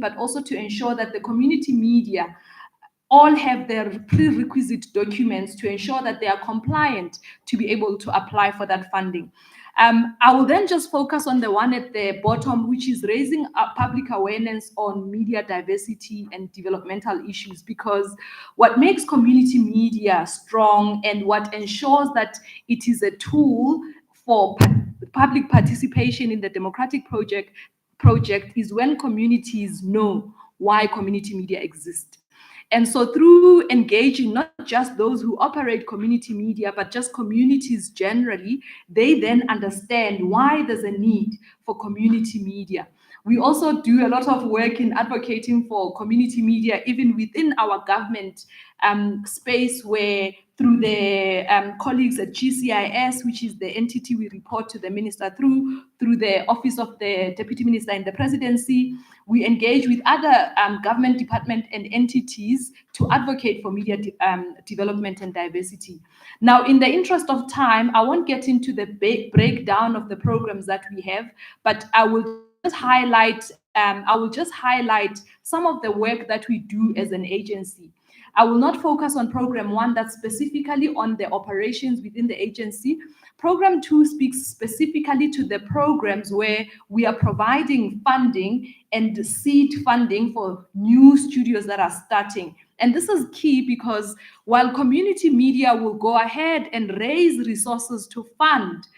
but also to ensure that the community media all have their prerequisite documents to ensure that they are compliant to be able to apply for that funding. I will then just focus on the one at the bottom, which is raising public awareness on media diversity and developmental issues, because what makes community media strong and what ensures that it is a tool for public participation in the democratic project is when communities know why community media exists. And so through engaging not just those who operate community media, but just communities generally, they then understand why there's a need for community media. We also do a lot of work in advocating for community media, even within our government space, where through the colleagues at GCIS, which is the entity we report to the minister through the Office of the Deputy Minister in the Presidency, we engage with other government departments and entities to advocate for media development and diversity. Now, in the interest of time, I won't get into the breakdown of the programs that we have, but I will just highlight some of the work that we do as an agency. I will not focus on program 1 that's specifically on the operations within the agency. Program 2 speaks specifically to the programs where we are providing funding and seed funding for new studios that are starting. And this is key because while community media will go ahead and raise resources to fund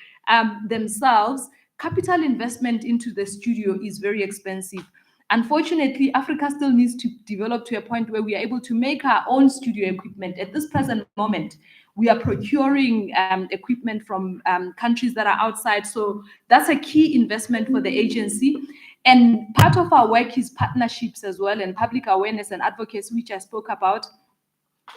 themselves, capital investment into the studio is very expensive. Unfortunately, Africa still needs to develop to a point where we are able to make our own studio equipment. At this present moment, we are procuring equipment from countries that are outside. So that's a key investment for the agency. And part of our work is partnerships as well, and public awareness and advocacy, which I spoke about,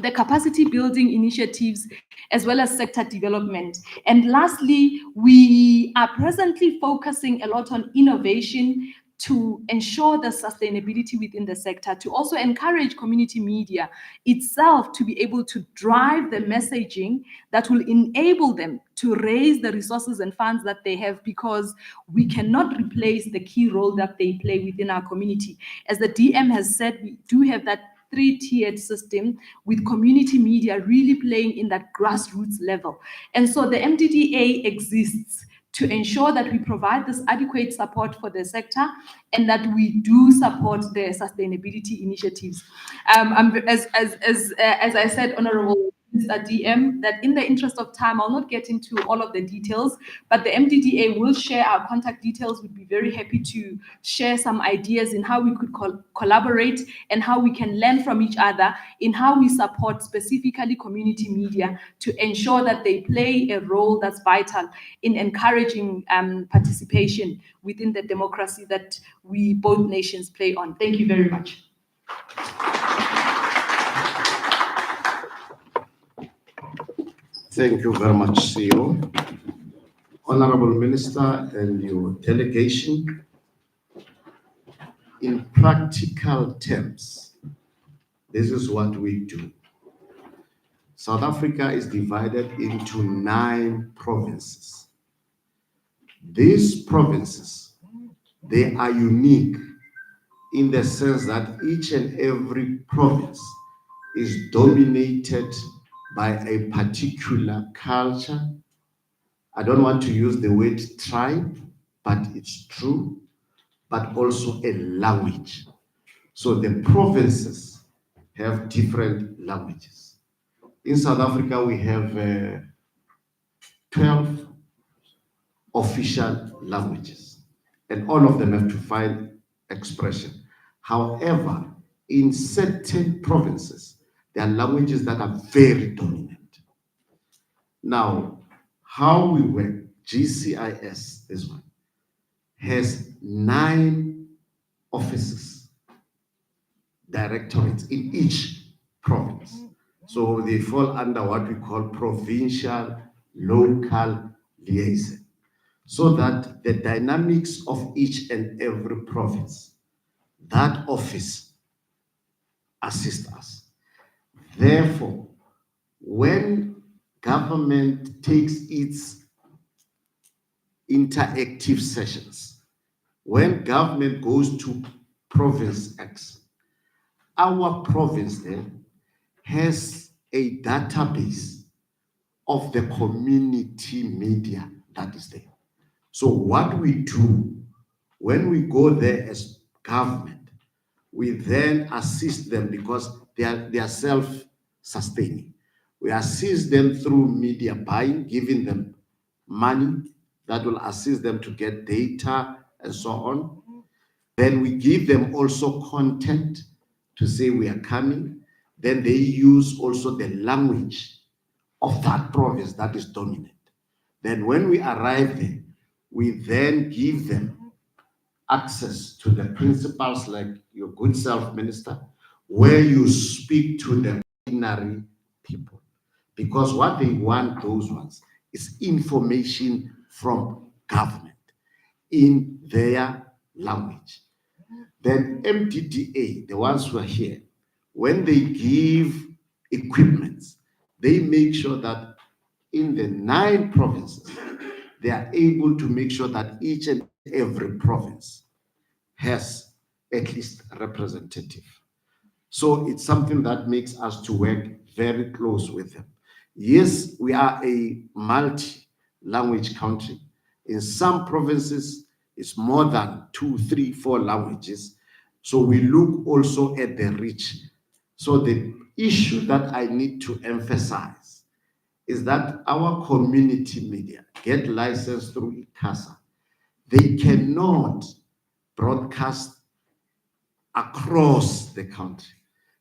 the capacity building initiatives, as well as sector development. And lastly, we are presently focusing a lot on innovation to ensure the sustainability within the sector, to also encourage community media itself to be able to drive the messaging that will enable them to raise the resources and funds that they have, because we cannot replace the key role that they play within our community. As the DM has said, we do have that 3-tiered system with community media really playing in that grassroots level. And so the MDDA exists to ensure that we provide this adequate support for the sector and that we do support the sustainability initiatives. As I said, Honorable Mr. DM, that in the interest of time, I'll not get into all of the details, but the MDDA will share our contact details. We'd be very happy to share some ideas in how we could collaborate and how we can learn from each other in how we support specifically community media to ensure that they play a role that's vital in encouraging participation within the democracy that we both nations play on. Thank you very much. Thank you very much, CEO. Honorable Minister and your delegation, in practical terms, this is what we do. South Africa is divided into 9 provinces. These provinces, they are unique in the sense that each and every province is dominated by a particular culture. I don't want to use the word tribe, but it's true, but also a language. So the provinces have different languages. In South Africa, we have 12 official languages, and all of them have to find expression. However, in certain provinces, there are languages that are very dominant. Now, how we work, GCIS, this one, has 9 offices, directorates in each province. So they fall under what we call provincial local liaison, so that the dynamics of each and every province, that office assists us. Therefore, when government takes its interactive sessions, when government goes to Province X. Our province there has a database of the community media that is there. So what we do when we go there as government, we then assist them because they are self-sustaining. We assist them through media buying, giving them money that will assist them to get data and so on. Then we give them also content to say we are coming. Then they use also the language of that province that is dominant. Then when we arrive there, we then give them access to the principals like your good self, Minister, where you speak to the ordinary people. Because what they want, those ones, is information from government in their language. Then MTDA, the ones who are here, when they give equipments, they make sure that in the 9 provinces, they are able to make sure that each and every province has at least a representative. So it's something that makes us to work very close with them. Yes, we are a multi-language country. In some provinces, it's more than 2, 3, 4 languages. So we look also at the reach. So the issue that I need to emphasize is that our community media get licensed through ICASA. They cannot broadcast across the country.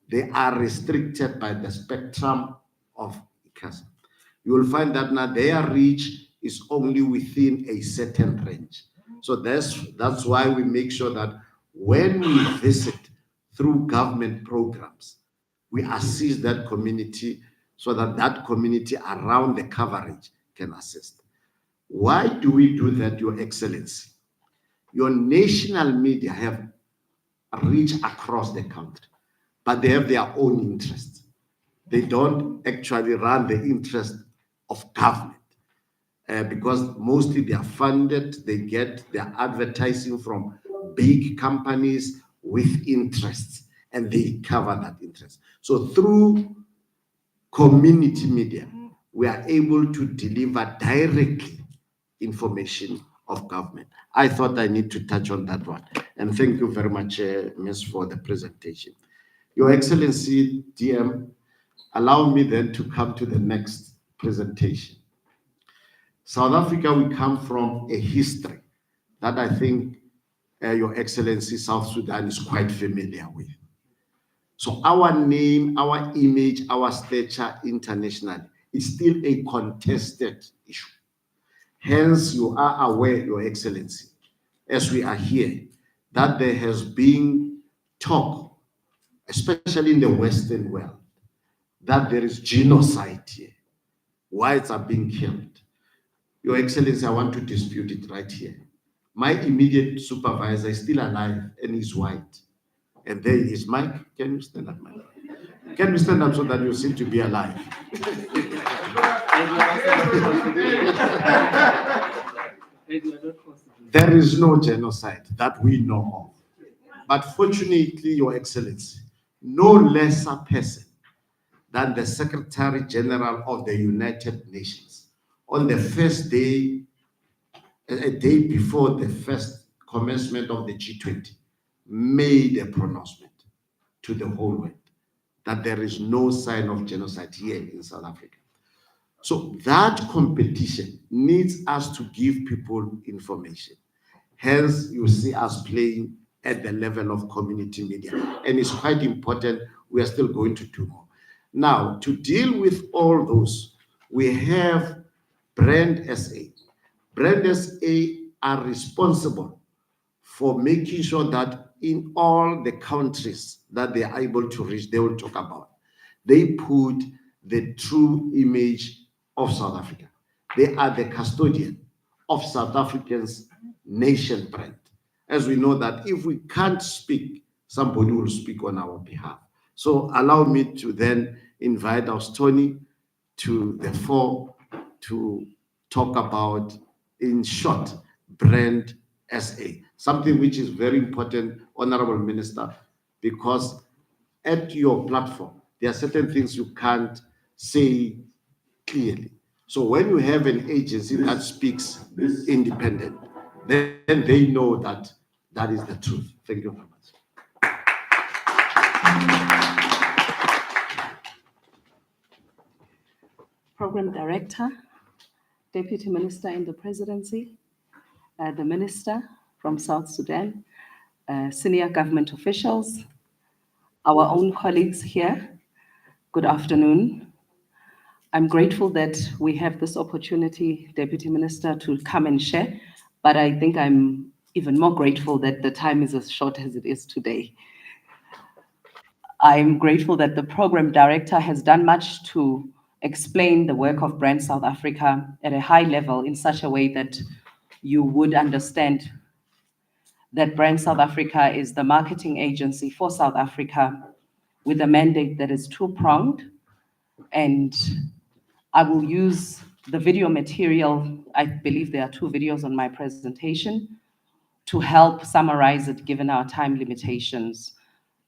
They are restricted by the spectrum of ICASA. You will find that now their reach is only within a certain range. So that's why we make sure that when we visit through government programs, we assist that community so that that community around the coverage can assist. Why do we do that, Your Excellency? Your national media have reach across the country, but they have their own interests. They don't actually run the interest of government because mostly they are funded, they get their advertising from big companies with interests and they cover that interest. So through community media, we are able to deliver directly information of government. I thought I need to touch on that one. And thank you very much, Ms. for the presentation. Your Excellency, DM, allow me then to come to the next presentation. South Africa, we come from a history that I think Your Excellency, South Sudan is quite familiar with. So our name, our image, our stature internationally is still a contested issue. Hence, you are aware, Your Excellency, as we are here, that there has been talk, especially in the Western world, that there is genocide here. Whites are being killed. Your Excellency, I want to dispute it right here. My immediate supervisor is still alive and he's white. And there is Mike. Can you stand up, Mike? Can you stand up so that you seem to be alive? There is no genocide that we know of. But fortunately, Your Excellency, no lesser person than the Secretary General of the United Nations, on the first day, a day before the first commencement of the G20, made a pronouncement to the whole world that there is no sign of genocide here in South Africa. So that competition needs us to give people information. Hence, you see us playing at the level of community media. And it's quite important. We are still going to do more. Now, to deal with all those, we have Brand SA. Brand SA are responsible for making sure that in all the countries that they are able to reach, they will talk about. They put the true image of South Africa. They are the custodian of South Africa's nation brand. As we know that if we can't speak, somebody will speak on our behalf. So allow me to then invite our Tony to the fore to talk about, in short, Brand SA. something which is very important, Honorable Minister, because at your platform, there are certain things you can't say clearly. So when you have an agency that speaks independent, then they know that that is the truth. Thank you very much. Program Director, Deputy Minister in the Presidency, the Minister from South Sudan, senior government officials, our own colleagues here, good afternoon. I'm grateful that we have this opportunity, Deputy Minister, to come and share, but I think I'm even more grateful that the time is as short as it is today. I'm grateful that the Program Director has done much to explain the work of Brand South Africa at a high level in such a way that you would understand that Brand South Africa is the marketing agency for South Africa with a mandate that is two-pronged. And I will use the video material, I believe there are 2 videos on my presentation, to help summarize it given our time limitations.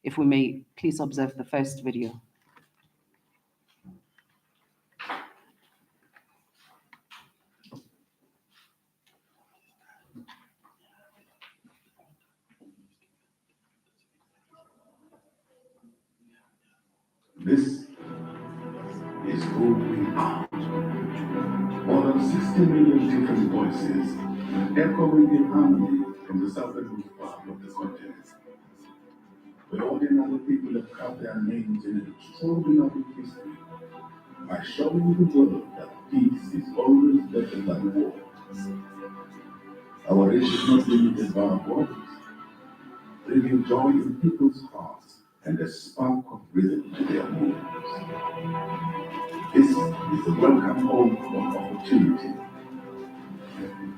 If we may please observe the first video. This is who we are. More than 60 million different voices echoing in harmony from the southernmost part of the continent. Where ordinary people have carved their names in an extraordinary history by showing the world that peace is always better than war. Our race is not limited by our borders, bringing joy in people's hearts and a spark of rhythm to their moves. This is a welcome home of opportunity,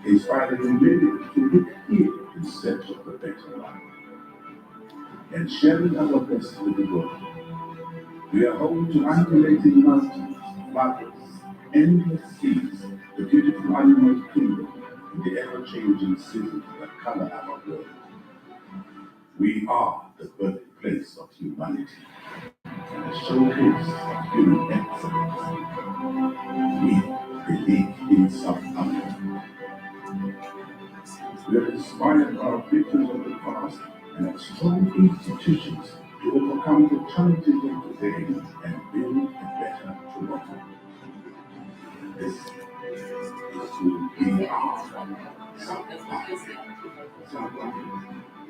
inspiring many to look here in search of a better life, and sharing our best with the world. We are home to undulating mountains, valleys, endless seas, the beautiful animal kingdom, and the ever-changing seasons that color our world. We are the birthplace of humanity, and a showcase of human excellence. We believe in South Africa. We are inspired by our victories of the past and have strong institutions to overcome the challenges of today and build a better tomorrow. This is who we are. South Africa. South Africa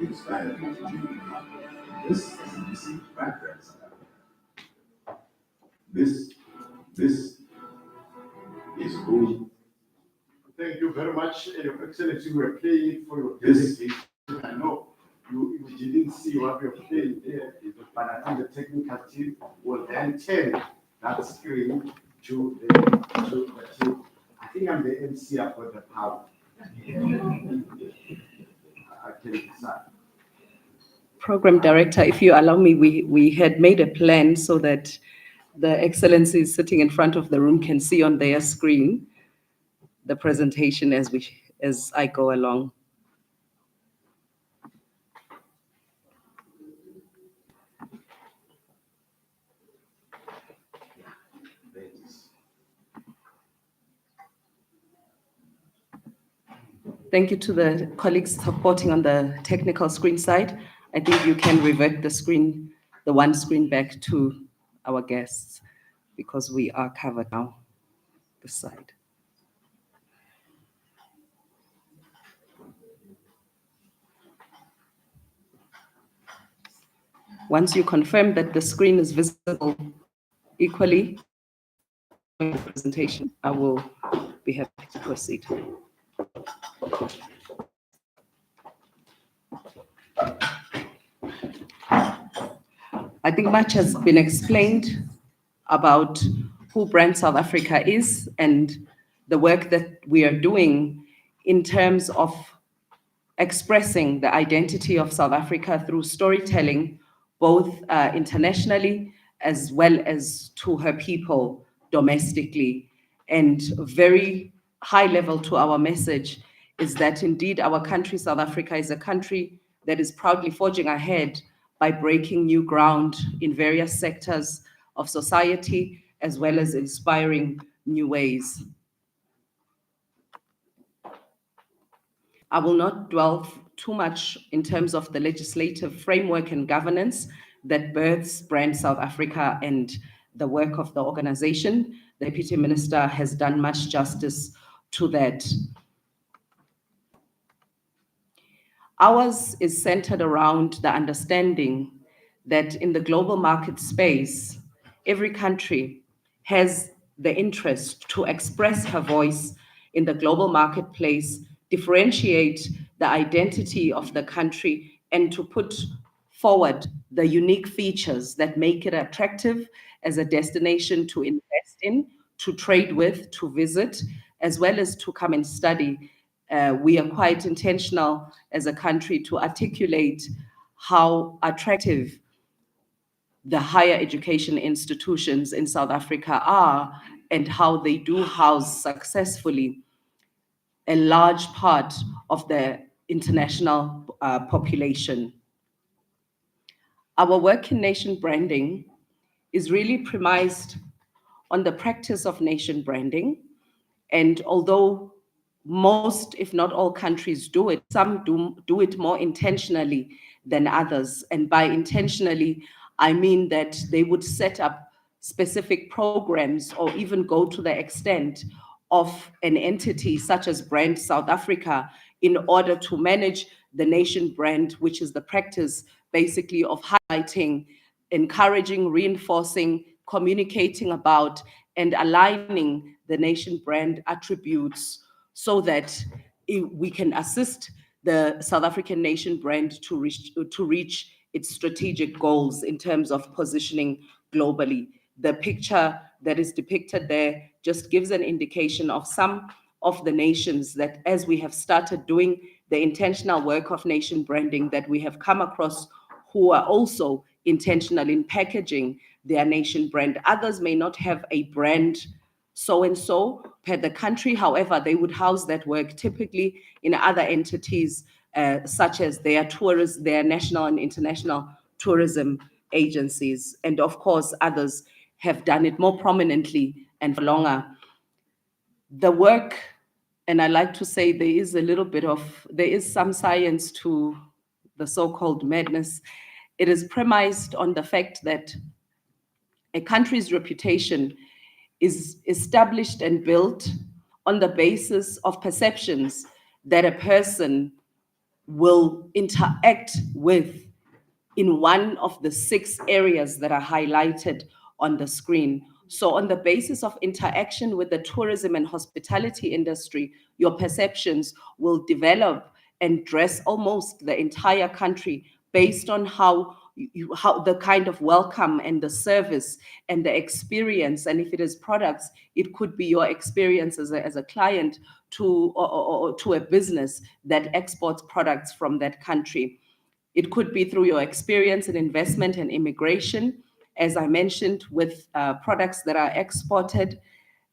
inspired me to be. This is the DC background. This is who. Thank you very much, Your Excellency. We are playing it for your delegation. I know you didn't see what we are playing there, but I think the technical team will then turn that screen to the team. I think I'm the MC. I've got the power. I can decide. Program Director, if you allow me, we had made a plan so that the excellencies sitting in front of the room can see on their screen the presentation as I go along. Thank you to the colleagues supporting on the technical screen side. I think you can revert the one screen back to our guests because we are covered now, this side. Once you confirm that the screen is visible equally in the presentation, I will be happy to proceed. I think much has been explained about who Brand South Africa is and the work that we are doing in terms of expressing the identity of South Africa through storytelling, both internationally as well as to her people domestically. And very high level to our message is that indeed our country, South Africa, is a country that is proudly forging ahead by breaking new ground in various sectors of society, as well as inspiring new ways. I will not dwell too much in terms of the legislative framework and governance that births Brand South Africa and the work of the organization. The Deputy Minister has done much justice to that. Ours is centered around the understanding that in the global market space, every country has the interest to express her voice in the global marketplace, differentiate the identity of the country, and to put forward the unique features that make it attractive as a destination to invest in, to trade with, to visit, as well as to come and study. We are quite intentional as a country to articulate how attractive the higher education institutions in South Africa are and how they do house successfully a large part of the international population. Our work in nation branding is really premised on the practice of nation branding. And although most, if not all countries do it, some do it more intentionally than others. And by intentionally, I mean that they would set up specific programs or even go to the extent of an entity such as Brand South Africa in order to manage the nation brand, which is the practice basically of highlighting, encouraging, reinforcing, communicating about, and aligning the nation brand attributes so that we can assist the South African nation brand to reach its strategic goals in terms of positioning globally. The picture that is depicted there just gives an indication of some of the nations that, as we have started doing the intentional work of nation branding, that we have come across who are also intentional in packaging their nation brand. Others may not have a brand so-and-so per the country. However, they would house that work typically in other entities, such as their national and international tourism agencies. And of course, others have done it more prominently and for longer. The work, and I like to say there is some science to the so-called madness. It is premised on the fact that a country's reputation is established and built on the basis of perceptions that a person will interact with in one of the 6 areas that are highlighted on the screen. So on the basis of interaction with the tourism and hospitality industry, your perceptions will develop and dress almost the entire country based on how the kind of welcome and the service and the experience, and if it is products, it could be your experience as a client to or to a business that exports products from that country. It could be through your experience in investment and immigration, as I mentioned, with products that are exported,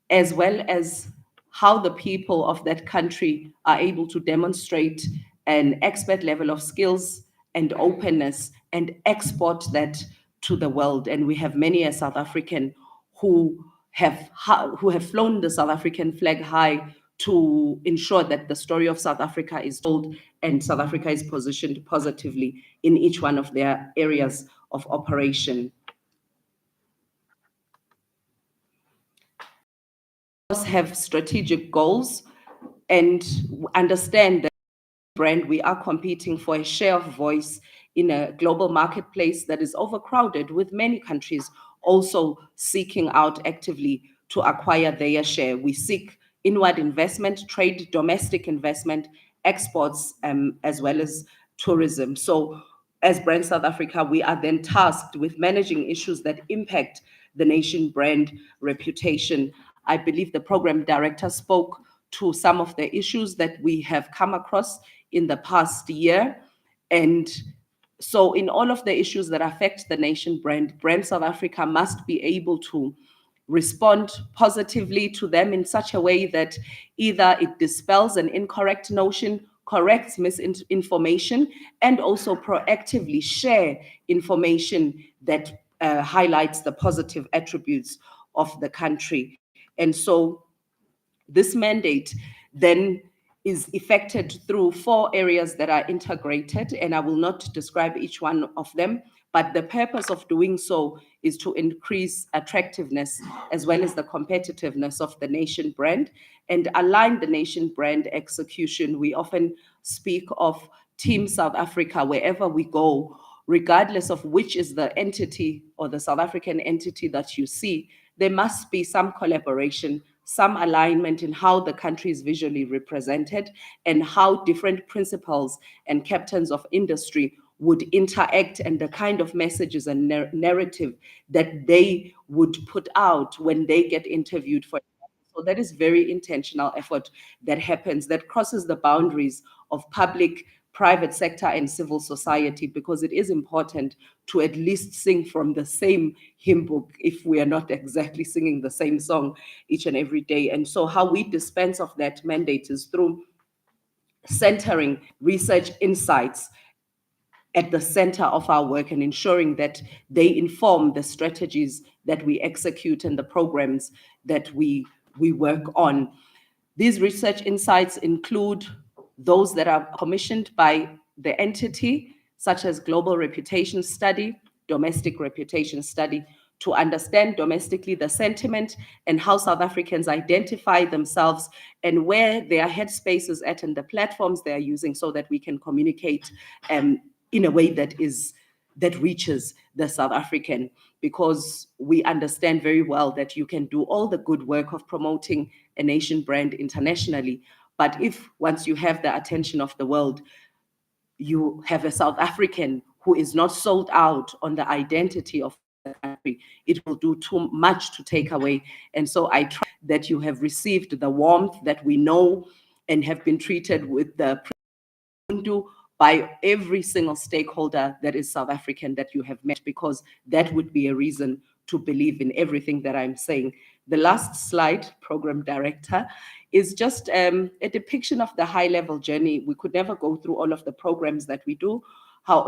as well as how the people of that country are able to demonstrate an expert level of skills and openness and export that to the world. And we have many a South African who have flown the South African flag high to ensure that the story of South Africa is told and South Africa is positioned positively in each one of their areas of operation. Have strategic goals and understand that brand we are competing for a share of voice in a global marketplace that is overcrowded, with many countries also seeking out actively to acquire their share. We seek inward investment, trade, domestic investment, exports, as well as tourism. So as Brand South Africa, we are then tasked with managing issues that impact the nation brand reputation. I believe the program director spoke to some of the issues that we have come across in the past year. And so in all of the issues that affect the nation brand, Brand South Africa must be able to respond positively to them in such a way that either it dispels an incorrect notion, corrects misinformation, and also proactively share information that highlights the positive attributes of the country. And so this mandate then is effected through 4 areas that are integrated, and I will not describe each one of them, but the purpose of doing so is to increase attractiveness as well as the competitiveness of the nation brand and align the nation brand execution. We often speak of Team South Africa wherever we go, regardless of which is the entity or the South African entity that you see. There must be some collaboration, some alignment in how the country is visually represented and how different principals and captains of industry would interact and the kind of messages and narrative that they would put out when they get interviewed for. So that is very intentional effort that happens, that crosses the boundaries of public, private sector, and civil society, because it is important to at least sing from the same hymn book if we are not exactly singing the same song each and every day. And so how we dispense of that mandate is through centering research insights at the center of our work and ensuring that they inform the strategies that we execute and the programs that we work on. These research insights include those that are commissioned by the entity, such as global reputation study, domestic reputation study, to understand domestically the sentiment and how South Africans identify themselves and where their headspace is at and the platforms they are using so that we can communicate in a way that reaches the South African, because we understand very well that you can do all the good work of promoting a nation brand internationally, but if once you have the attention of the world, you have a South African who is not sold out on the identity of the country, it will do too much to take away. And so I trust that you have received the warmth that we know and have been treated with the by every single stakeholder that is South African that you have met, because that would be a reason to believe in everything that I'm saying. The last slide, Program Director, is just a depiction of the high-level journey. We could never go through all of the programs that we do,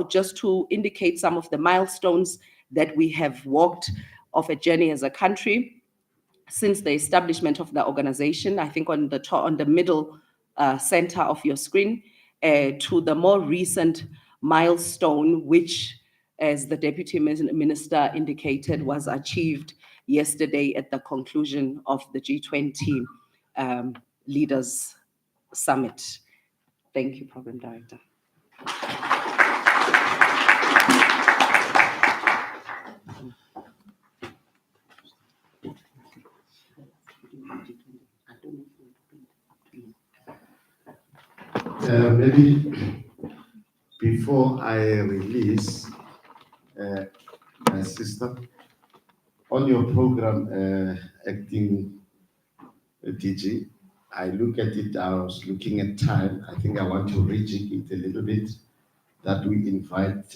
just to indicate some of the milestones that we have walked of a journey as a country since the establishment of the organization. I think on the middle center of your screen, to the more recent milestone, which, as the Deputy Minister indicated, was achieved yesterday at the conclusion of the G20 Leaders Summit. Thank you, Program Director. Maybe before I release my sister, on your program, Acting DG, I look at it, I was looking at time. I think I want to rejig it a little bit, that we invite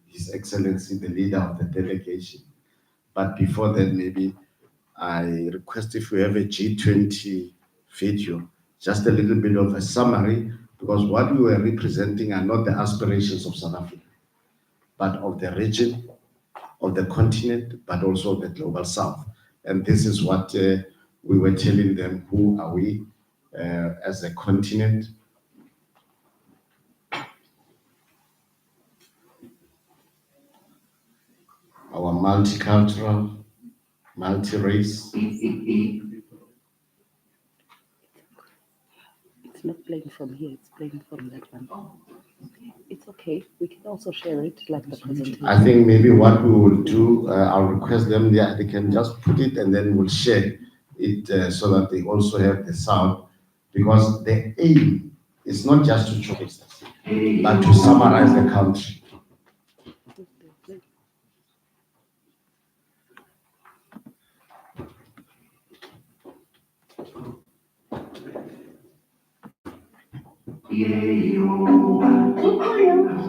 His Excellency, the leader of the delegation. But before that, maybe I request if we have a G20 video, just a little bit of a summary, because what we were representing are not the aspirations of South Africa, but of the region, of the continent, but also the global South. And this is what we were telling them: who are we as a continent? Our multicultural, multi-race. It's not playing from here, it's playing from that one. It's okay, we can also share it like the presentation. I think maybe what we will do, I'll request them, they can just put it and then we'll share it so that they also have the sound, because the aim is not just to showcase us, but to summarize the country.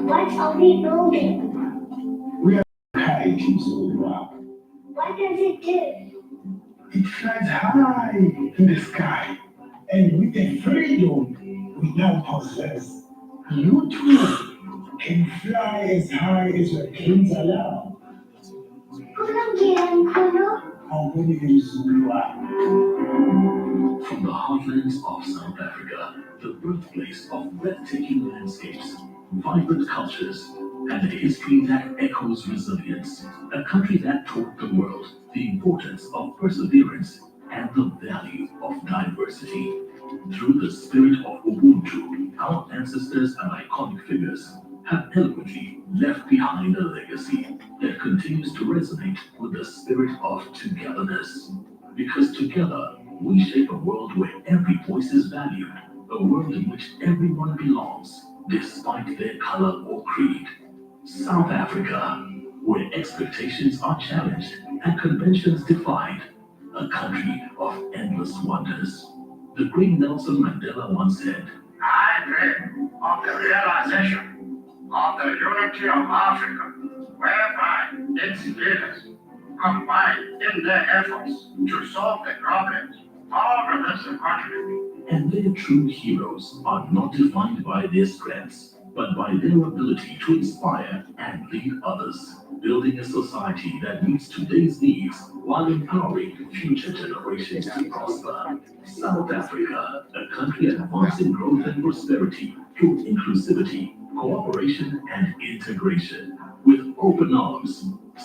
What are we building? We are high piece of rock. What does it do? It flies high in the sky, and with a freedom we now possess, you too can fly as high as your dreams allow. How many days you are? From the heartlands of South Africa, the birthplace of breathtaking landscapes, vibrant cultures, and a history that echoes resilience. A country that taught the world the importance of perseverance and the value of diversity. Through the spirit of Ubuntu, our ancestors and iconic figures have eloquently left behind a legacy that continues to resonate with the spirit of togetherness. Because together, we shape a world where every voice is valued, a world in which everyone belongs, despite their color or creed. South Africa, where expectations are challenged and conventions defied, a country of endless wonders. The great Nelson Mandela once said, I dream of the realization of the unity of Africa, whereby its leaders combine in their efforts to solve the problems of this continent. And their true heroes are not defined by their strengths, but by their ability to inspire and lead others, building a society that meets today's needs while empowering future generations to prosper. South Africa, a country advancing growth and prosperity through inclusivity, cooperation, and integration. With open arms,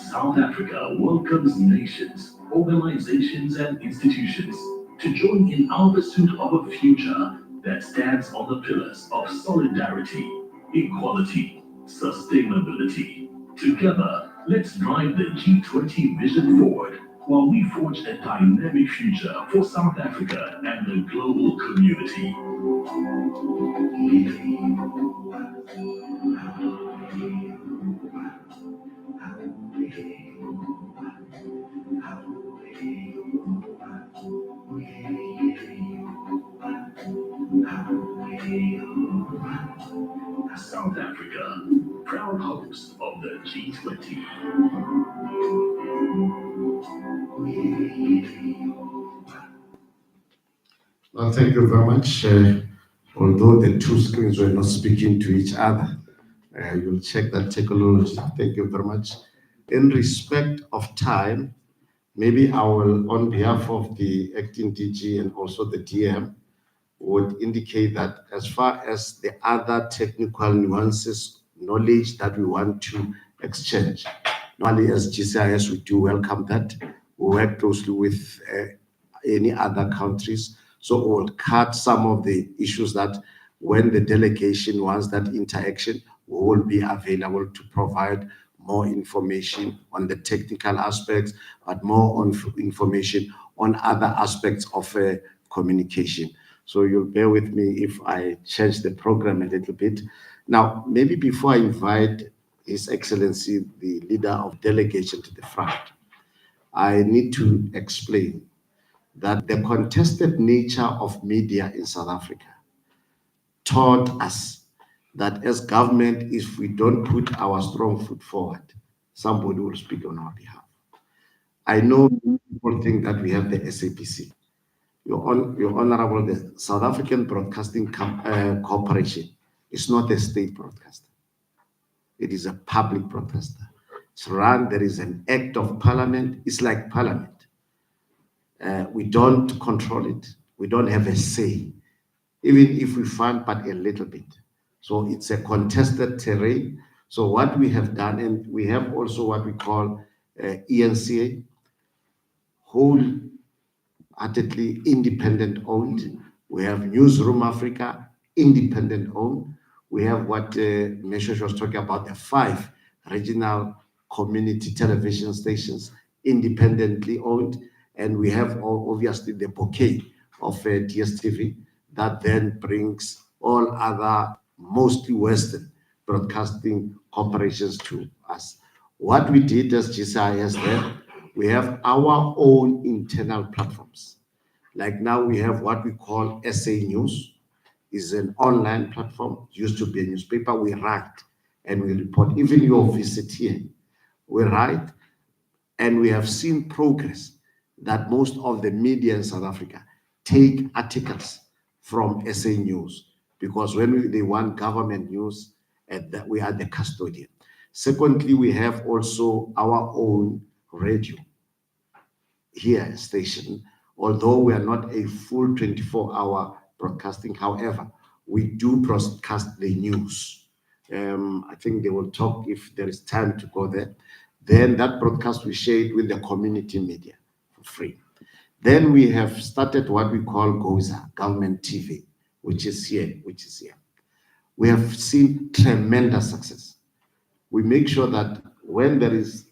South Africa welcomes nations, organizations, and institutions to join in our pursuit of a future that stands on the pillars of solidarity, equality, sustainability. Together, let's drive the G20 vision forward while we forge a dynamic future for South Africa and the global community. South Africa, proud host of the G20. Well, thank you very much. Although the two screens were not speaking to each other, you'll check that technology. Thank you very much. In respect of time, maybe I will, on behalf of the acting DG and also the DM, would indicate that as far as the other technical nuances, knowledge that we want to exchange, normally as GCIS, we do welcome that. We work closely with any other countries. So we'll cut some of the issues that when the delegation wants that interaction, we will be available to provide more information on the technical aspects, but more on information on other aspects of communication. So you'll bear with me if I change the program a little bit. Now, maybe before I invite His Excellency, the leader of delegation, to the front, I need to explain that the contested nature of media in South Africa taught us that as government, if we don't put our strong foot forward, somebody will speak on our behalf. I know people think that we have the SABC. Your Honorable, the South African Broadcasting Corporation is not a state broadcaster. It is a public broadcaster. It's run, there is an act of parliament. It's like parliament. We don't control it. We don't have a say, even if we fund but a little bit. So it's a contested terrain. So what we have done, and we have also what we call ENCA, wholeheartedly independent owned. We have Newsroom Africa, independent owned. We have what Meshosh was talking about, the 5 regional community television stations, independently owned. And we have obviously the bouquet of DSTV that then brings all other, mostly Western broadcasting corporations to us. What we did as GCIS then, we have our own internal platforms. Like now we have what we call SA News, is an online platform, used to be a newspaper. We write and we report. Even your visit here, we write, and we have seen progress. that most of the media in South Africa take articles from SA News, because when they want government news, that we are the custodian. Secondly, we have also our own radio here station, although we are not a full 24-hour broadcasting. However, we do broadcast the news. I think they will talk if there is time to go there. Then that broadcast we share it with the community media for free. Then we have started what we call GOZA, Government TV, which is here. We have seen tremendous success. We make sure that when there is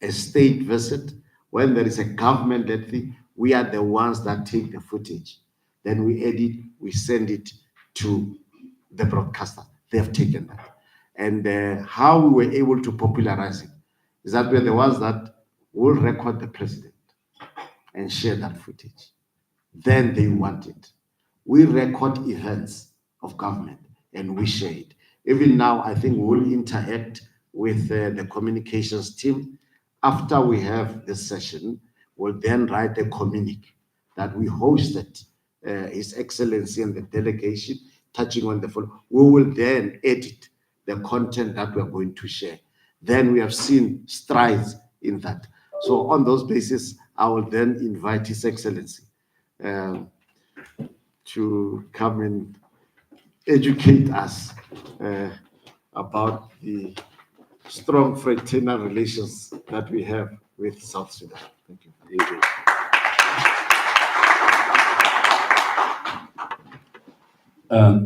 a state visit, when there is a government-led thing, we are the ones that take the footage. Then we edit, we send it to the broadcaster. They have taken that. And how we were able to popularize it is that we're the ones that will record the president and share that footage. Then they want it. We record events of government and we share it. Even now, I think we'll interact with the communications team. After we have this session, we'll then write a communique that we hosted His Excellency and the delegation touching on the full. We will then edit the content that we're going to share. Then we have seen strides in that. So on those basis, I will then invite His Excellency to come and educate us about the strong fraternal relations that we have with South Sudan. Thank you.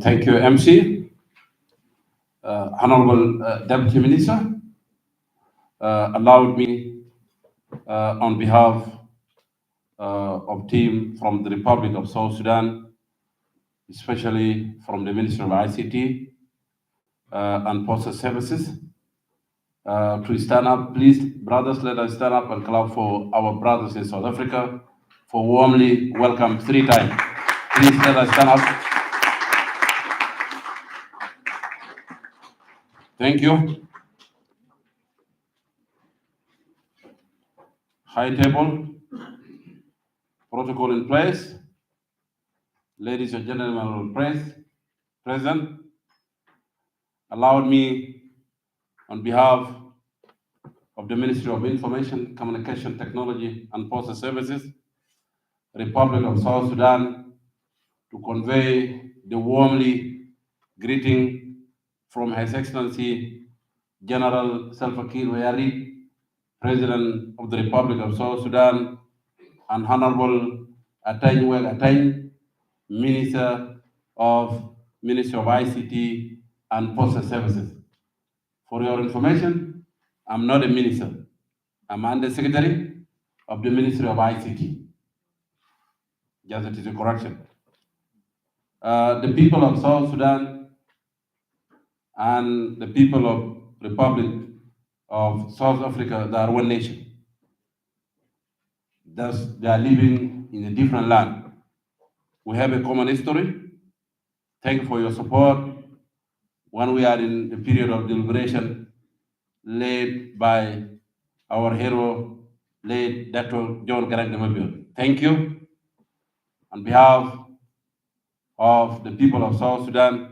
Thank you, MC. Honorable Deputy Minister, allowed me on behalf of team from the Republic of South Sudan, especially from the Ministry of ICT and Postal Services, to stand up. Please, brothers, let us stand up and clap for our brothers in South Africa for warmly welcome 3 times. Please let us stand up. Thank you. High table, protocol in place. Ladies and gentlemen, present, allowed me on behalf of the Ministry of Information, Communication Technology and Postal Services, Republic of South Sudan, to convey the warmly greeting from His Excellency General Salva Kiir Mayardit, President of the Republic of South Sudan, and Honorable Atany Atany, Minister of ICT and Postal Services. For your information, I'm not a minister. I'm under secretary of the Ministry of ICT. Just it is a correction. The people of South Sudan and the people of Republic of South Africa, they are one nation. Thus, they are living in a different land. We have a common history. Thank you for your support when we are in the period of deliberation led by our hero, late Dr. John Garang Demabior. Thank you. On behalf of the people of South Sudan,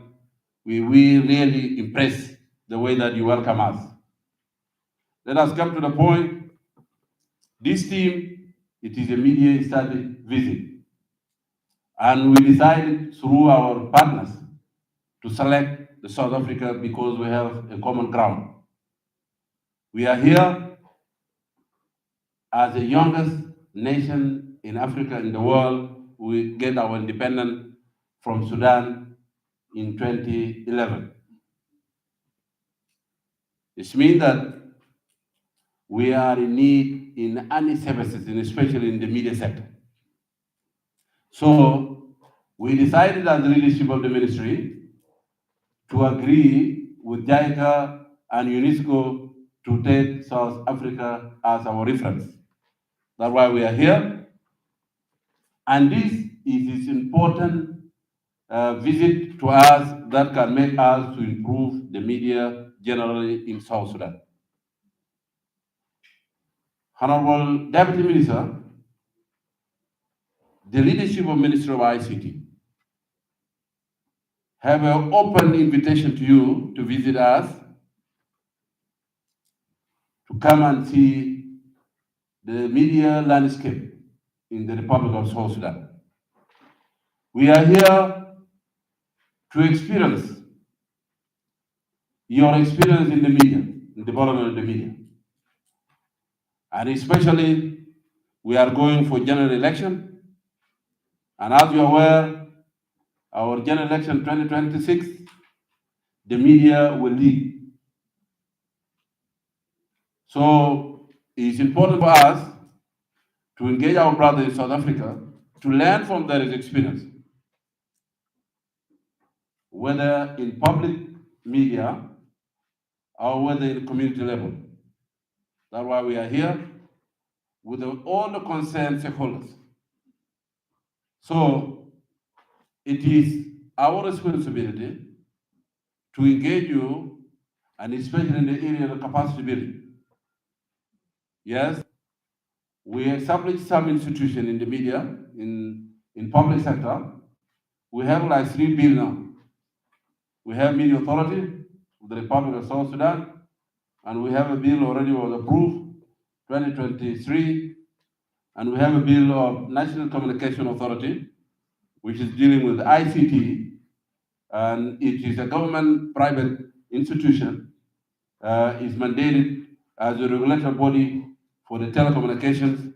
we really impressed the way that you welcome us. Let us come to the point. This team, it is a media-study visit. And we decided through our partners to select the South Africa because we have a common ground. We are here as the youngest nation in Africa, in the world. We get our independence from Sudan in 2011. This means that we are in need in any services, and especially in the media sector. So we decided as the leadership of the ministry to agree with JICA and UNESCO to take South Africa as our reference. That's why we are here. And this is an important visit to us that can make us to improve the media generally in South Sudan. Honorable Deputy Minister, the leadership of Ministry of ICT have an open invitation to you to visit us, to come and see the media landscape in the Republic of South Sudan. We are here to experience your experience in the media, in development of the media. And especially, we are going for general election. And as you are aware, our general election 2026, the media will lead. So it's important for us to engage our brothers in South Africa to learn from their experience, whether in public media or whether in community level. That's why we are here with all the concerned stakeholders. So it is our responsibility to engage you, and especially in the area of capacity building. Yes, we established some institution in the media, in public sector. We have like 3 bills now. We have Media Authority of the Republic of South Sudan, and we have a bill already was approved, 2023, and we have a bill of National Communication Authority, which is dealing with ICT, and it is a government-private institution, is mandated as a regulatory body for the telecommunications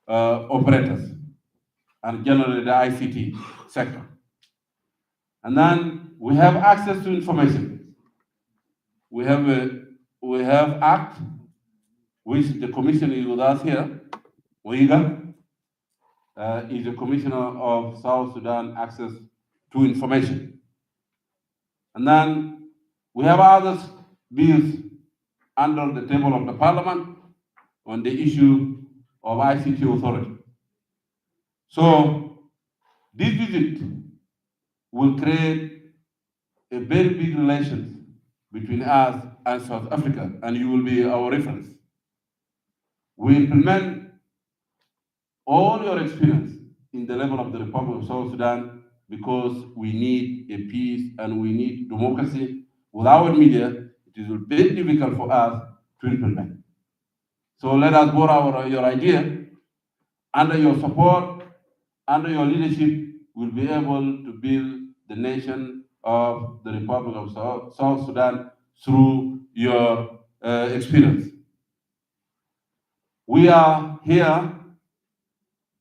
operators, and generally the ICT sector. And then we have access to information. We have Act, which the commissioner is with us here. Oiga is the commissioner of South Sudan access to information. And then we have other bills under the table of the parliament on the issue of ICT authority. So this visit will create a very big relation between us and South Africa, and you will be our reference. We implement all your experience in the level of the Republic of South Sudan because we need a peace and we need democracy. Without media, it is very difficult for us to implement. So let us borrow your idea. Under your support, under your leadership, we'll be able to build the nation of the Republic of South Sudan through your experience. We are here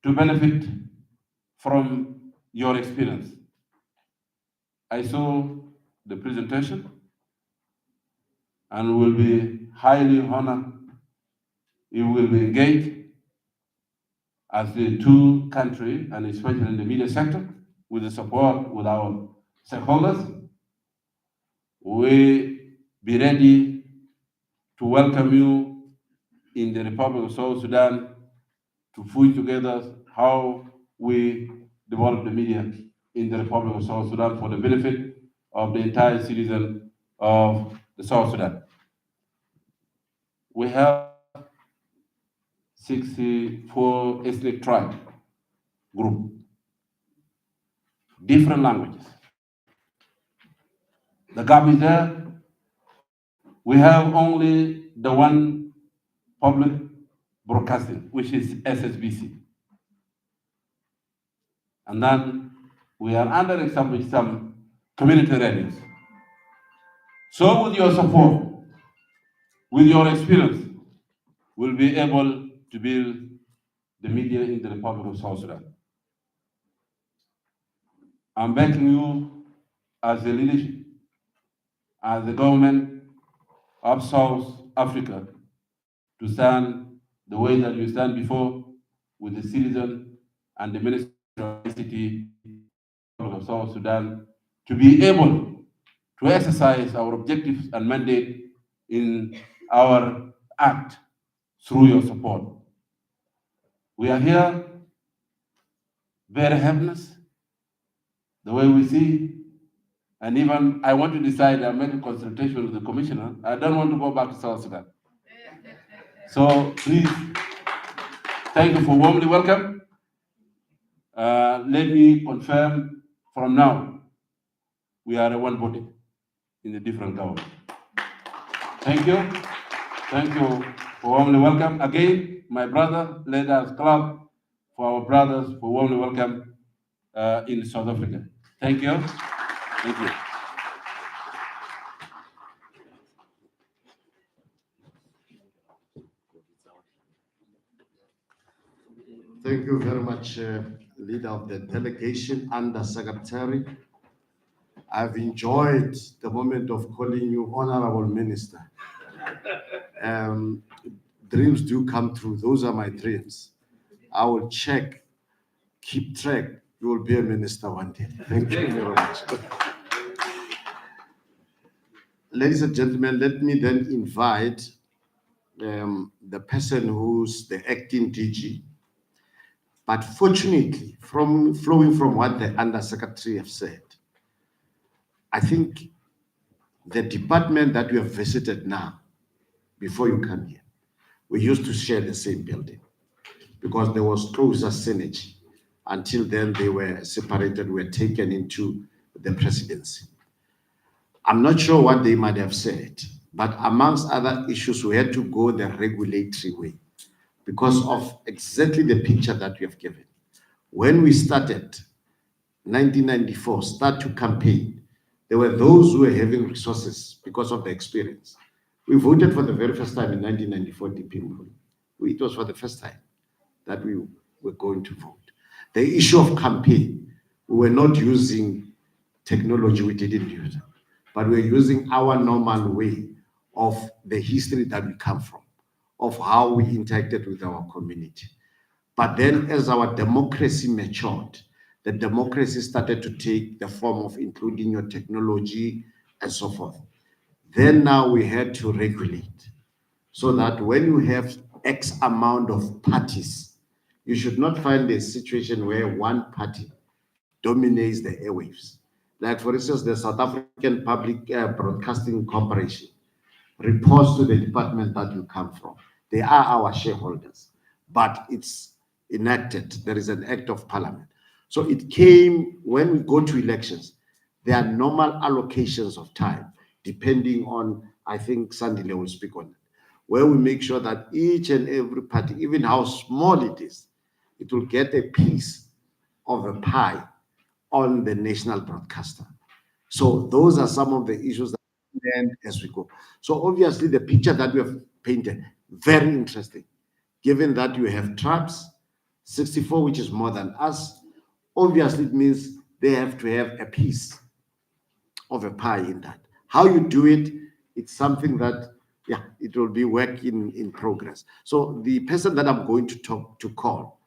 to benefit from your experience. I saw the presentation and will be highly honored if we will be engaged as the two countries, and especially in the media sector, with the support with our stakeholders. We be ready to welcome you in the Republic of South Sudan to put together how we develop the media in the Republic of South Sudan for the benefit of the entire citizen of the South Sudan. We have 64 ethnic tribe group, different languages. The gap is there. We have only the one public broadcasting, which is SSBC. And then we are under established some community radios. So with your support, with your experience, we'll be able to build the media in the Republic of South Sudan. I'm begging you as the leadership, as the government of South Africa, to stand the way that you stand before with the citizen and the Ministry of ICT of South Sudan, to be able to exercise our objectives and mandate in our act through your support. We are here very happiness, the way we see, and even I want to decide, I made a consultation with the commissioner, I don't want to go back to South Sudan. So please, thank you for warmly welcome. Let me confirm from now, we are a one body in the different government. Thank you. Thank you for warmly welcome. Again, my brother, let us clap for our brothers for warmly welcome in South Africa. Thank you. Thank you. Thank you very much, leader of the delegation, Under Secretary. I've enjoyed the moment of calling you Honorable Minister. Dreams do come true. Those are my dreams. I will check, keep track. You will be a minister one day. Thank you very much. Ladies and gentlemen, let me then invite the person who's the acting DG. But fortunately, flowing from what the Undersecretary have said, I think the department that we have visited now, before you come here, we used to share the same building because there was closer synergy. Until then, they were separated, were taken into the presidency. I'm not sure what they might have said, but amongst other issues, we had to go the regulatory way because of exactly the picture that we have given. When we started, 1994, start to campaign, there were those who were having resources because of the experience. We voted for the very first time in 1994, DP. It was for the first time that we were going to vote. The issue of campaign, we were not using technology, we didn't use it, but we were using our normal way of the history that we come from, of how we interacted with our community. But then as our democracy matured, the democracy started to take the form of including your technology and so forth. Then now we had to regulate so that when you have X amount of parties, you should not find a situation where one party dominates the airwaves. Like for instance, the South African Public Broadcasting Corporation reports to the department that you come from. They are our shareholders, but it's enacted. There is an act of parliament. So it came when we go to elections, there are normal allocations of time, depending on, I think Sandile will speak on it, where we make sure that each and every party, even how small it is, it will get a piece of a pie on the national broadcaster. So those are some of the issues that we learn as we go. So obviously the picture that we have painted, very interesting, given that you have tribes, 64, which is more than us, obviously it means they have to have a piece of a pie in that. How you do it, it's something that, yeah, it will be work in progress. So the person that I'm going to call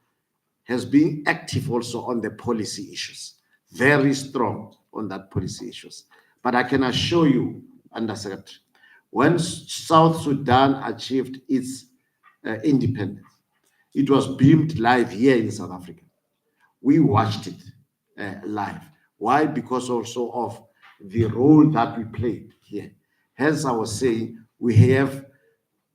has been active also on the policy issues, very strong on that policy issues. But I can assure you, Undersecretary, when South Sudan achieved its independence, it was beamed live here in South Africa. We watched it live. Why? Because also of the role that we played here. Hence, I was saying we have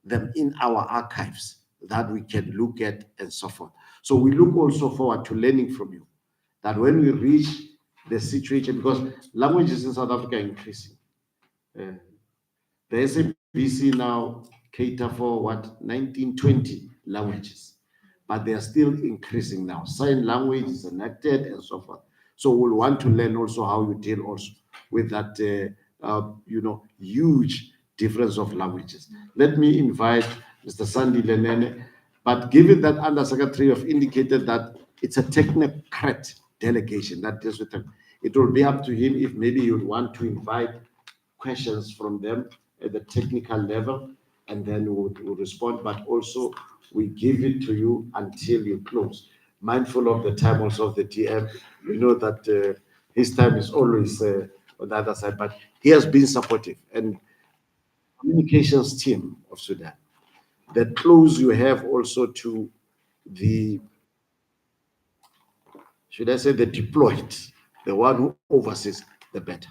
them in our archives that we can look at and so forth. So we look also forward to learning from you that when we reach the situation, because languages in South Africa are increasing. The SABC now cater for what, 1920 languages, but they are still increasing now. Sign language is enacted and so forth. So we'll want to learn also how you deal also with that, huge difference of languages. Let me invite Mr. Sandy Lenene, but given that Undersecretary have indicated that it's a technocrat delegation that deals with them, it will be up to him if maybe you'd want to invite questions from them at the technical level, and then we'll respond, but also we give it to you until you close. Mindful of the time also of the DM, we know that his time is always on the other side, but he has been supportive. And communications team of Sudan, the close you have also to the, should I say, the deployed, the one who oversees, the better,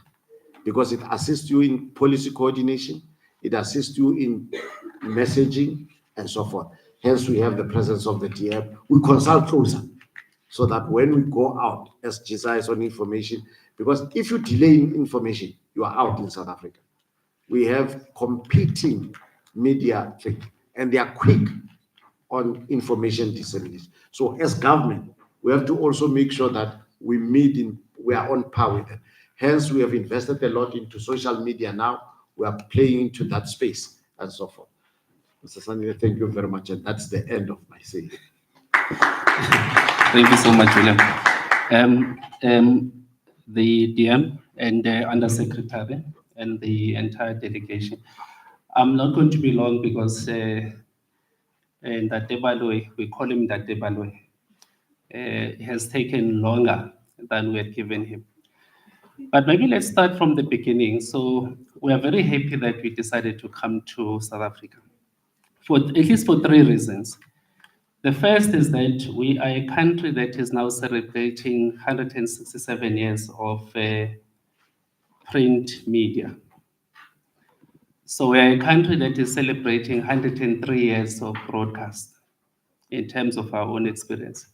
because it assists you in policy coordination, it assists you in messaging and so forth. Hence, we have the presence of the DM. We consult closer so that when we go out as GCIS on information, because if you delay information, you are out in South Africa. We have competing media thing, and they are quick on information dissemination. So as government, we have to also make sure that we are on par with them. Hence, we have invested a lot into social media now. We are playing into that space and so forth. Mr. Sandile, thank you very much. And that's the end of my saying. Thank you so much, William. The DM and the Undersecretary and the entire delegation. I'm not going to be long because Ndate Balwe, we call him Ndate Balwe, has taken longer than we had given him. But maybe let's start from the beginning. So we are very happy that we decided to come to South Africa, for at least for 3 reasons. The first is that we are a country that is now celebrating 167 years of print media. So we are a country that is celebrating 103 years of broadcast in terms of our own experience.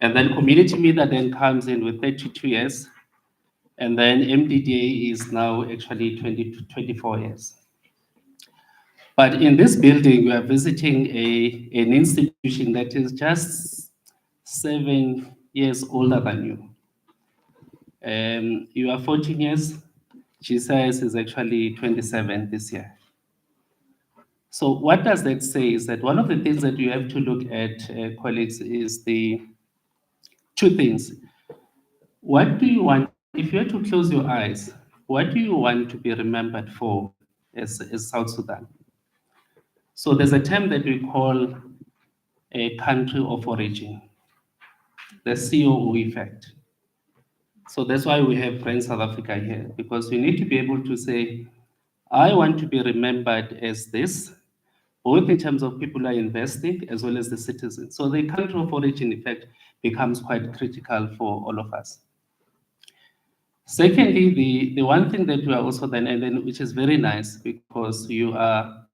And then community media then comes in with 32 years. And then MDDA is now actually 24 years. But in this building, we are visiting an institution that is just 7 years older than you. You are 14 years. GCIS is actually 27 this year. So what does that say is that one of the things that you have to look at, colleagues, is the 2 things. What do you want, if you had to close your eyes, what do you want to be remembered for as South Sudan? So there's a term that we call a country of origin, the COO effect. So that's why we have Brand South Africa here, because we need to be able to say, I want to be remembered as this, both in terms of people who are investing as well as the citizens. So the country of origin effect becomes quite critical for all of us. Secondly, the one thing that we are also then, which is very nice, because you are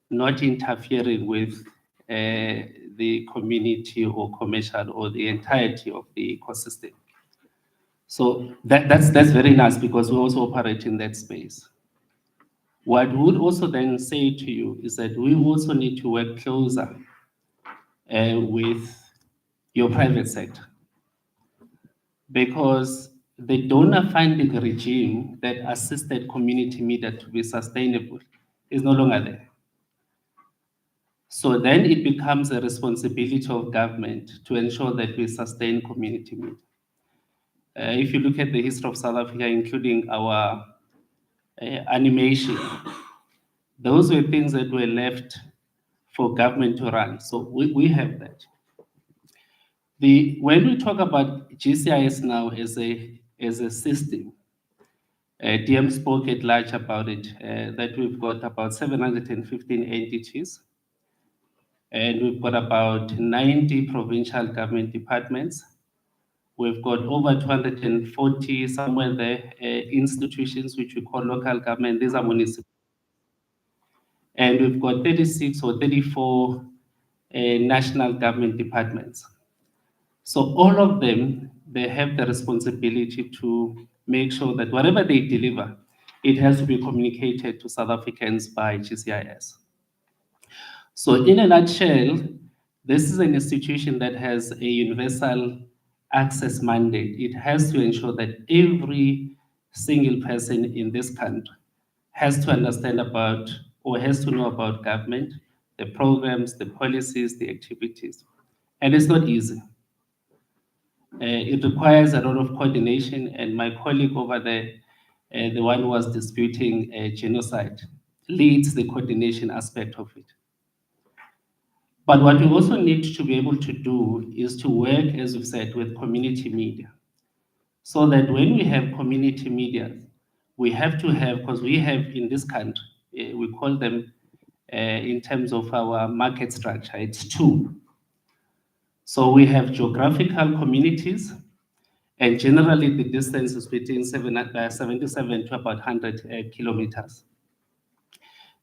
not interfering with the community or commercial or the entirety of the ecosystem. So that's very nice, because we also operate in that space. What we would also then say to you is that we also need to work closer with your private sector, because the donor funding regime that assisted community media to be sustainable is no longer there. So then it becomes a responsibility of government to ensure that we sustain community media. If you look at the history of South Africa, including our animation, those were things that were left for government to run. So we have that. When we talk about GCIS now as a system, DM spoke at large about it, that we've got about 715 entities, and we've got about 90 provincial government departments. We've got over 240 somewhere there institutions which we call local government. These are municipal. And we've got 36 or 34 national government departments. So all of them, they have the responsibility to make sure that whatever they deliver, it has to be communicated to South Africans by GCIS. So in a nutshell, this is an institution that has a universal access mandate. It has to ensure that every single person in this country has to understand about or has to know about government, the programs, the policies, the activities. And it's not easy. It requires a lot of coordination, and my colleague over there, the one who was disputing genocide, leads the coordination aspect of it. But what we also need to be able to do is to work, as we've said, with community media. So that when we have community media, we have to have, because we have in this country, we call them in terms of our market structure, it's 2. So we have geographical communities, and generally the distance is between 77 to about 100 kilometers.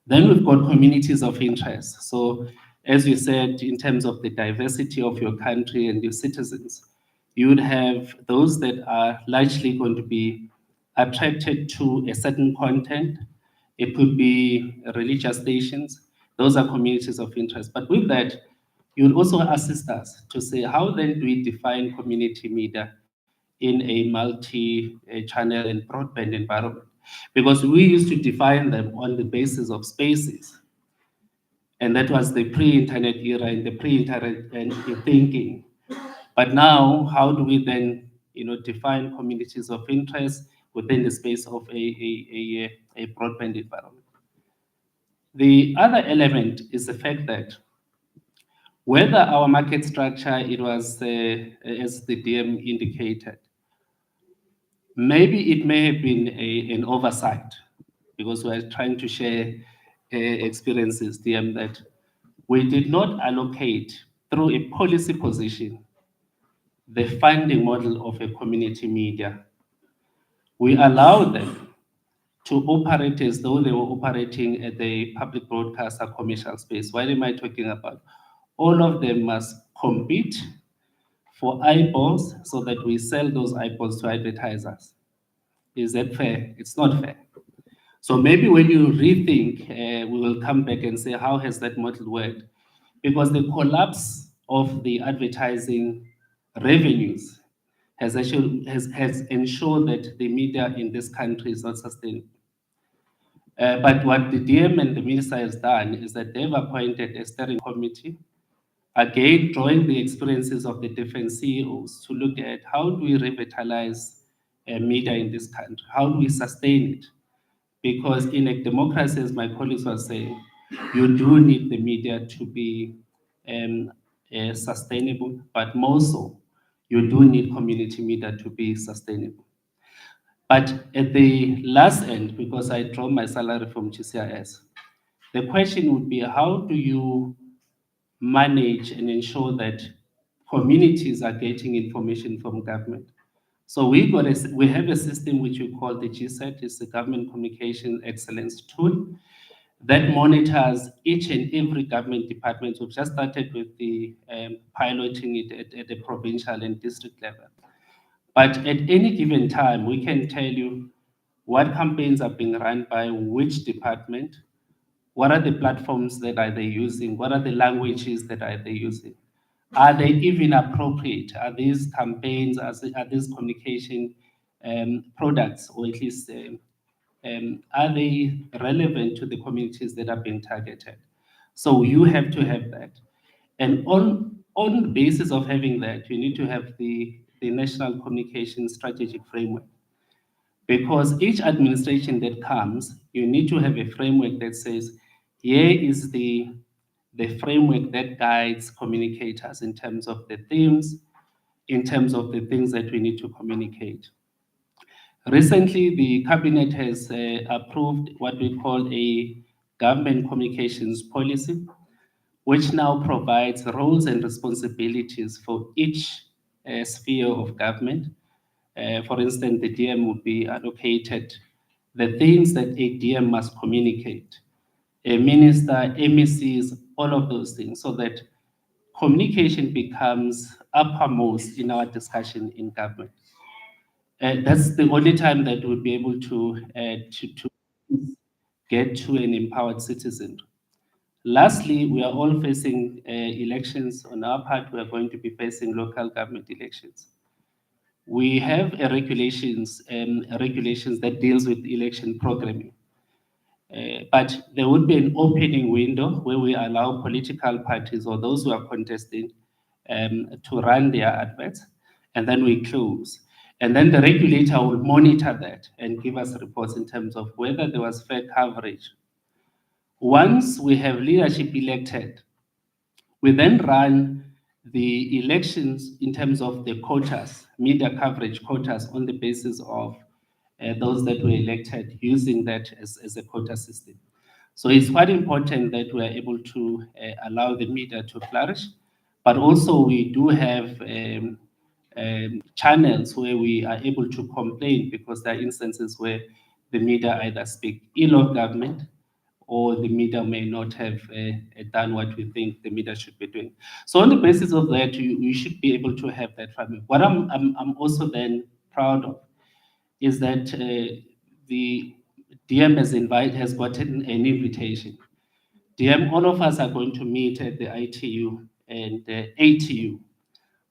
Then we've got communities of interest. So as you said, in terms of the diversity of your country and your citizens, you would have those that are largely going to be attracted to a certain content. It could be religious stations. Those are communities of interest. But with that, you will also assist us to say, how then do we define community media in a multi-channel and broadband environment? Because we used to define them on the basis of spaces. And that was the pre-internet era and the pre-internet and the thinking. But now, how do we then, define communities of interest within the space of a broadband environment? The other element is the fact that whether our market structure, it was, as the DM indicated, maybe it may have been an oversight, because we're trying to share experiences, DM, that we did not allocate through a policy position the funding model of a community media. We allowed them to operate as though they were operating at the public broadcaster commercial space. What am I talking about? All of them must compete for eyeballs so that we sell those eyeballs to advertisers. Is that fair? It's not fair. So maybe when you rethink, we will come back and say, how has that model worked? Because the collapse of the advertising revenues has ensured that the media in this country is not sustainable. But what the DM and the minister has done is that they've appointed a steering committee, again, drawing the experiences of the different CEOs to look at how do we revitalize media in this country? How do we sustain it? Because in a democracy, as my colleagues were saying, you do need the media to be sustainable, but more so, you do need community media to be sustainable. But at the last end, because I draw my salary from GCIS, the question would be, how do you manage and ensure that communities are getting information from government? So we have a system which we call the GCIS, it's the Government Communication Excellence Tool, that monitors each and every government department. We've just started with the piloting it at the provincial and district level. But at any given time, we can tell you what campaigns are being run by which department, what are the platforms that are they using, what are the languages that are they using, are they even appropriate, are these campaigns, are these communication products, or at least are they relevant to the communities that are being targeted? So you have to have that. And on the basis of having that, you need to have the National Communication Strategic Framework. Because each administration that comes, you need to have a framework that says, here is the framework that guides communicators in terms of the themes, in terms of the things that we need to communicate. Recently, the cabinet has approved what we call a government communications policy, which now provides roles and responsibilities for each sphere of government. For instance, the DM would be allocated the things that a DM must communicate, a minister, MECs, all of those things, so that communication becomes uppermost in our discussion in government. That's the only time that we'll be able to get to an empowered citizen. Lastly, we are all facing elections. On our part, we are going to be facing local government elections. We have regulations that deals with election programming. But there would be an opening window where we allow political parties or those who are contesting to run their adverts, and then we close. And then the regulator will monitor that and give us reports in terms of whether there was fair coverage. Once we have leadership elected, we then run the elections in terms of the quotas, media coverage quotas, on the basis of those that were elected using that as a quota system. So it's quite important that we are able to allow the media to flourish, but also we do have channels where we are able to complain, because there are instances where the media either speak ill of government or the media may not have done what we think the media should be doing. So on the basis of that, you should be able to have that framework. What I'm also then proud of is that the DM has gotten an invitation. DM, all of us are going to meet at the ITU and ATU,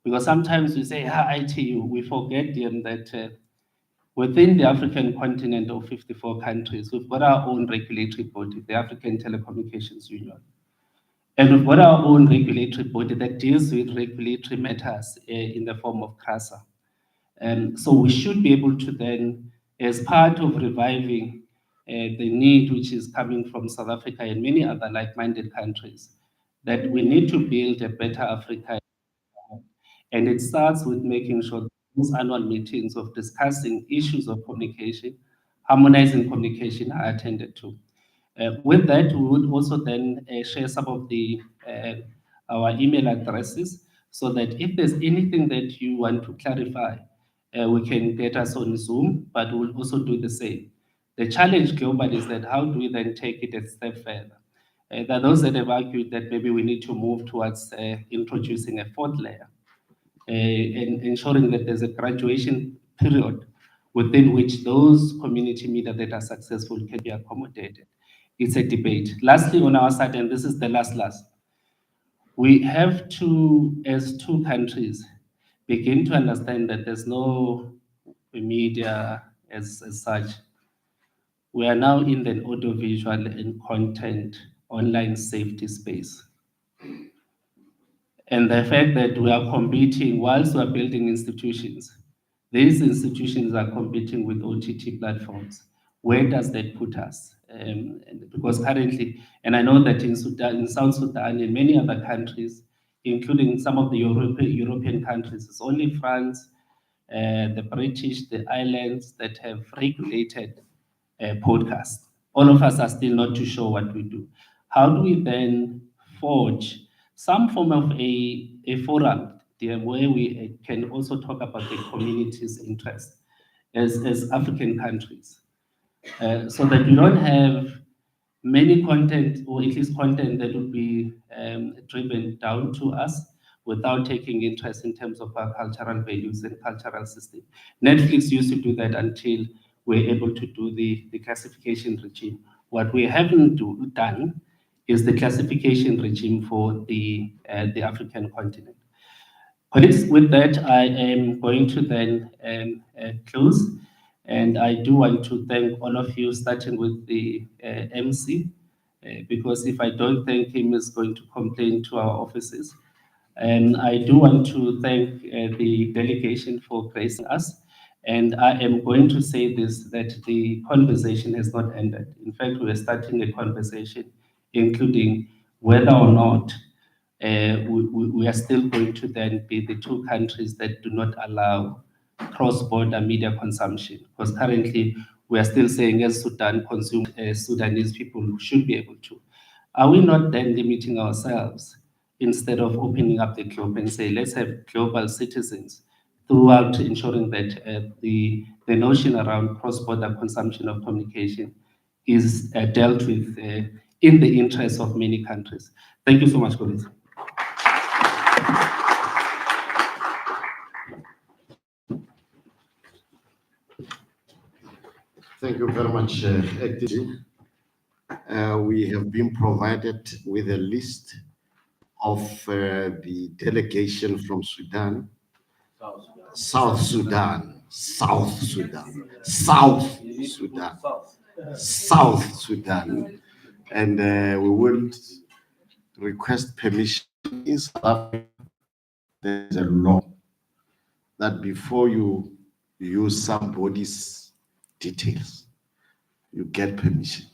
because sometimes we say ITU, we forget DM that within the African continent of 54 countries, we've got our own regulatory body, the African Telecommunications Union. And we've got our own regulatory body that deals with regulatory matters in the form of CRASA. So we should be able to then, as part of reviving the need which is coming from South Africa and many other like-minded countries, that we need to build a better Africa. And it starts with making sure that those annual meetings of discussing issues of communication, harmonizing communication are attended to. With that, we would also then share some of our email addresses, so that if there's anything that you want to clarify, we can get us on Zoom, but we'll also do the same. The challenge globally is that how do we then take it a step further? There are those that have argued that maybe we need to move towards introducing a fourth layer, and ensuring that there's a graduation period within which those community media that are successful can be accommodated. It's a debate. Lastly, on our side, and this is the last, we have to, as two countries, begin to understand that there's no media as such. We are now in the audiovisual and content online safety space. And the fact that we are competing, whilst we are building institutions, these institutions are competing with OTT platforms. Where does that put us? Because currently, and I know that in Sudan, in South Sudan, in many other countries, including some of the European countries, it's only France, the British, the islands that have regulated podcasts. All of us are still not too sure what we do. How do we then forge some form of a forum there where we can also talk about the community's interest as African countries, so that we don't have many content, or at least content that would be driven down to us without taking interest in terms of our cultural values and cultural system. Netflix used to do that until we're able to do the classification regime. What we haven't done is the classification regime for the African continent. Colleagues, with that, I am going to then close. And I do want to thank all of you, starting with the MC, because if I don't thank him, he's going to complain to our offices. And I do want to thank the delegation for gracing us. And I am going to say this, that the conversation has not ended. In fact, we are starting a conversation, including whether or not we are still going to then be the two countries that do not allow cross-border media consumption. Because currently, we are still saying as Sudan consume, Sudanese people should be able to. Are we not then limiting ourselves instead of opening up the globe and say, let's have global citizens throughout, ensuring that the notion around cross-border consumption of communication is dealt with in the interest of many countries. Thank you so much, colleagues. Thank you very much, Acting. We have been provided with a list of the delegation from Sudan, South Sudan, South Sudan, South Sudan, South Sudan, and we will request permission. In South Africa, there's a law that before you use somebody's details, you get permission.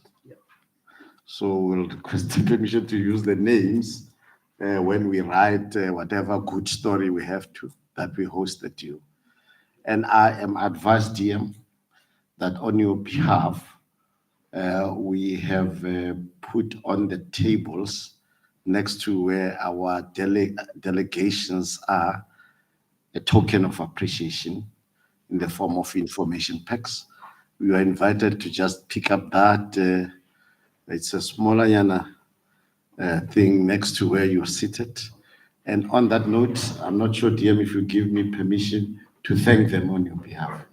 So we'll request the permission to use the names when we write whatever good story we have to, that we hosted you. And I am advised, DM, that on your behalf, we have put on the tables next to where our delegations are a token of appreciation in the form of information packs. We are invited to just pick up that It's a smaller yana thing next to where you're seated. And on that note, I'm not sure, DM, if you give me permission to thank them on your behalf.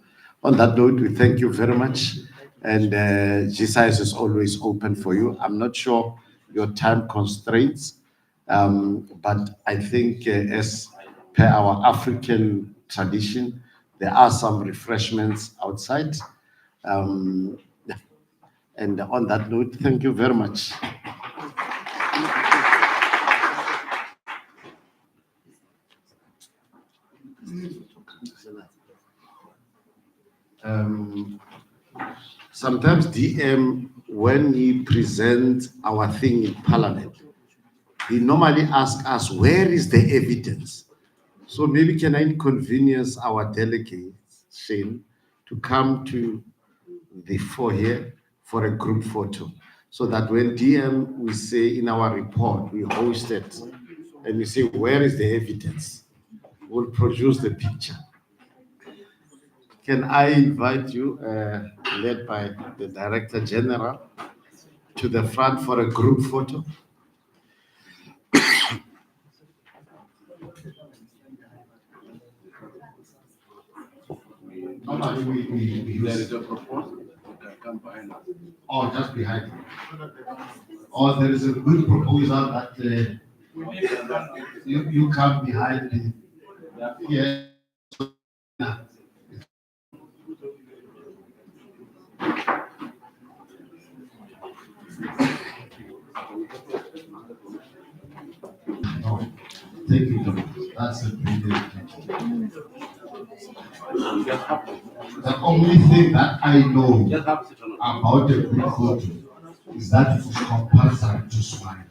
On that note, we thank you very much. And GCIS is always open for you. I'm not sure your time constraints, but I think as per our African tradition, there are some refreshments outside. Yeah. And on that note, thank you very much. Sometimes DM, when he presents our thing in Parliament, he normally asks us, where is the evidence? So maybe can I inconvenience our delegation to come to the fore here for a group photo, so that when DM we say in our report, we host it, and we say, where is the evidence? We'll produce the picture. Can I invite you, led by the Director General, to the front for a group photo? Normally we use a proposal that come behind us. Oh, just behind. Or there is a good proposal that you come behind me. Yeah. No, thank you. That's a brilliant picture. The only thing that I know about a group photo is that it is compulsory to smile.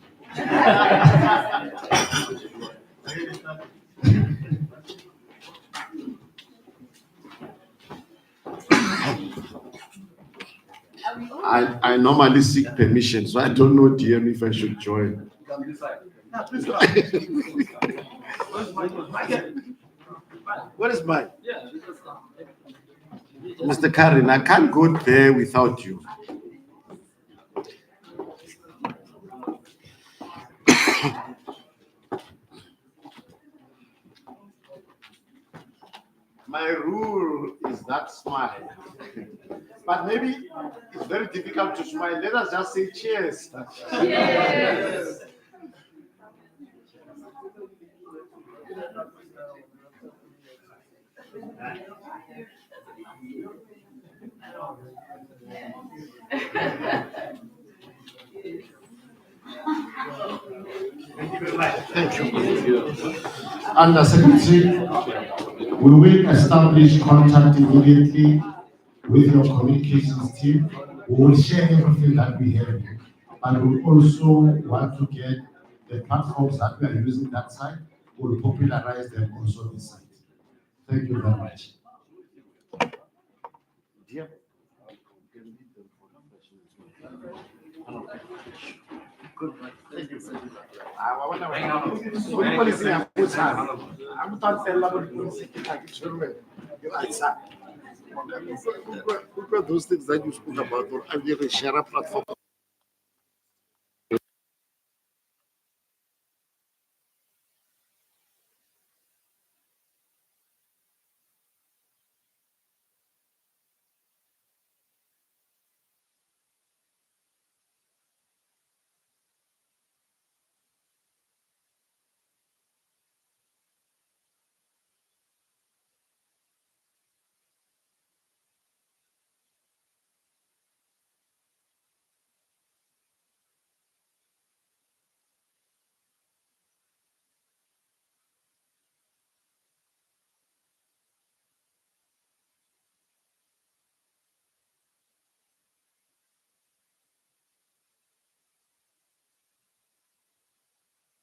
I normally seek permission, so I don't know, DM, if I should join. What is mine? Mr. Karen, I can't go there without you. My rule is that smile. But maybe it's very difficult to smile. Let us just say cheers. Cheers. Thank you. Under Secretary, we will establish contact immediately with your communications team. We will share everything that we have, and we also want to get the platforms that we are using that side. We'll popularize them also this side. Thank you very much. Dear. Good. Thank you. Those things that you spoke about on every share platform.